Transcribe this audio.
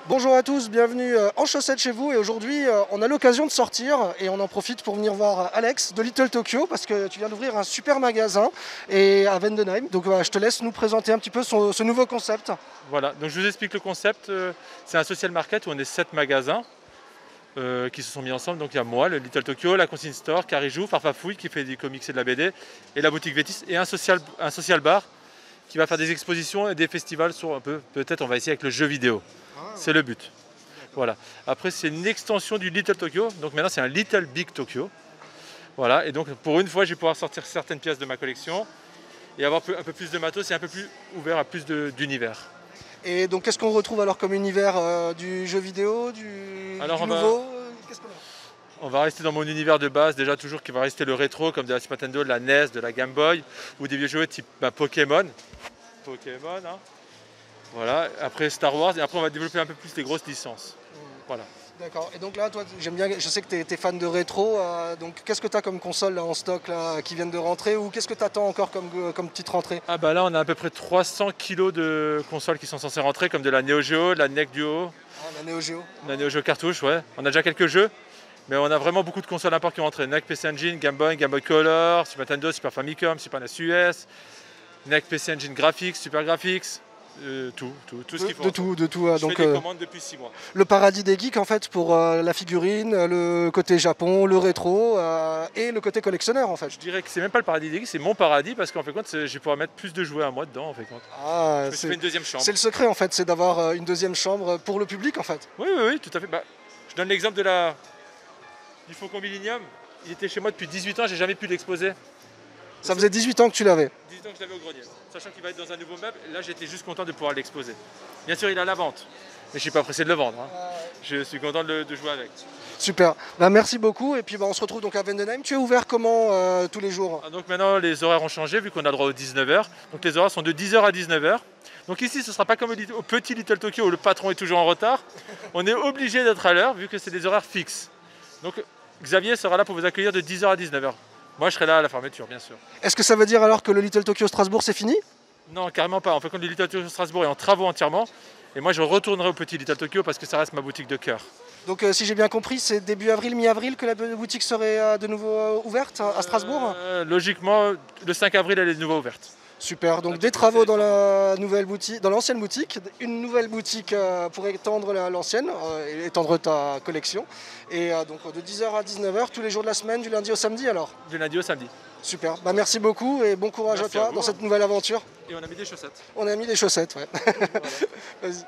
Bonjour à tous, bienvenue en chaussettes chez vous et aujourd'hui on a l'occasion de sortir et on en profite pour venir voir Alex de Little Tokyo parce que tu viens d'ouvrir un super magasin et à Vendenheim. Donc je te laisse nous présenter un petit peu ce nouveau concept. Voilà, donc je vous explique le concept. C'est un social market où on est 7 magasins qui se sont mis ensemble. Donc il y a moi, le Little Tokyo, la Consigne Store, Carijou, Farfafouille qui fait des comics et de la BD, et la boutique Vétis, et un social bar qui va faire des expositions et des festivals sur un peu, peut-être on va essayer avec le jeu vidéo. C'est le but. Voilà. Après c'est une extension du Little Tokyo, donc maintenant c'est un Little Big Tokyo. Voilà, et donc pour une fois je vais pouvoir sortir certaines pièces de ma collection et avoir un peu plus de matos et un peu plus ouvert à plus d'univers. Et donc qu'est-ce qu'on retrouve alors comme univers du jeu vidéo, Alors du nouveau Qu'est-ce qu'on a? on va rester dans mon univers de base, déjà toujours qui va rester le rétro, comme de la Super Nintendo, de la NES, de la Game Boy, ou des vieux jeux type Pokémon. Pokémon, hein. Voilà, après Star Wars, et après on va développer un peu plus les grosses licences. Voilà. D'accord, et donc là toi j'aime bien, je sais que tu es fan de rétro, donc qu'est-ce que tu as comme console là, en stock là, qui viennent de rentrer ou qu'est-ce que tu attends encore comme petite rentrée? Ah bah là on a à peu près 300 kilos de consoles qui sont censées rentrer, comme de la Neo Geo, de la NEC Duo, Ah, la Neo Geo. la Neo Geo cartouche, ouais. On a déjà quelques jeux, mais on a vraiment beaucoup de consoles imports qui ont rentré. NEC PC Engine, Game Boy, Game Boy Color, Super Nintendo, Super Famicom, Super NES US, NEC PC Engine Graphics, Super Graphics, tout ce qu'il faut. De tout. Je Donc fais des commandes depuis 6 mois. le paradis des geeks en fait pour la figurine, le côté Japon, le rétro et le côté collectionneur en fait. Je dirais que c'est même pas le paradis des geeks, c'est mon paradis parce qu'en fait compte, je vais pouvoir mettre plus de jouets à moi dedans en fait compte. Ah, Je me suis fait une deuxième chambre. c'est le secret en fait, c'est d'avoir une deuxième chambre pour le public en fait. Oui, tout à fait. Bah, je donne l'exemple du Faucon Millenium. Il était chez moi depuis 18 ans, j'ai jamais pu l'exposer. Ça faisait 18 ans que tu l'avais. 18 ans que je l'avais au grenier. Sachant qu'il va être dans un nouveau meuble, là j'étais juste content de pouvoir l'exposer. Bien sûr, il est à la vente, mais je suis pas pressé de le vendre, hein. Je suis content de jouer avec. Super, bah, merci beaucoup et puis bah, on se retrouve donc à Vendenheim. Tu es ouvert comment tous les jours? Ah, donc maintenant les horaires ont changé vu qu'on a droit aux 19h. Donc les horaires sont de 10h à 19h. Donc ici ce ne sera pas comme au petit Little Tokyo où le patron est toujours en retard. On est obligé d'être à l'heure vu que c'est des horaires fixes. Donc Xavier sera là pour vous accueillir de 10h à 19h. Moi je serai là à la fermeture bien sûr. Est-ce que ça veut dire alors que le Little Tokyo Strasbourg c'est fini? Non, carrément pas. En fait, quand le Little Tokyo Strasbourg est en travaux entièrement, et moi je retournerai au petit Little Tokyo parce que ça reste ma boutique de cœur. Donc si j'ai bien compris, c'est début avril, mi-avril que la boutique serait de nouveau ouverte à Strasbourg? Logiquement, le 5 avril, elle est de nouveau ouverte. Super, donc des travaux dans la nouvelle boutique, dans l'ancienne boutique, une nouvelle boutique pour étendre l'ancienne, et étendre ta collection. Et donc de 10h à 19h tous les jours de la semaine, du lundi au samedi alors. Du lundi au samedi. Super, bah, merci beaucoup et bon courage Merci à à toi vous, dans hein. cette nouvelle aventure. Et on a mis des chaussettes. On a mis des chaussettes, ouais. Voilà. Vas-y.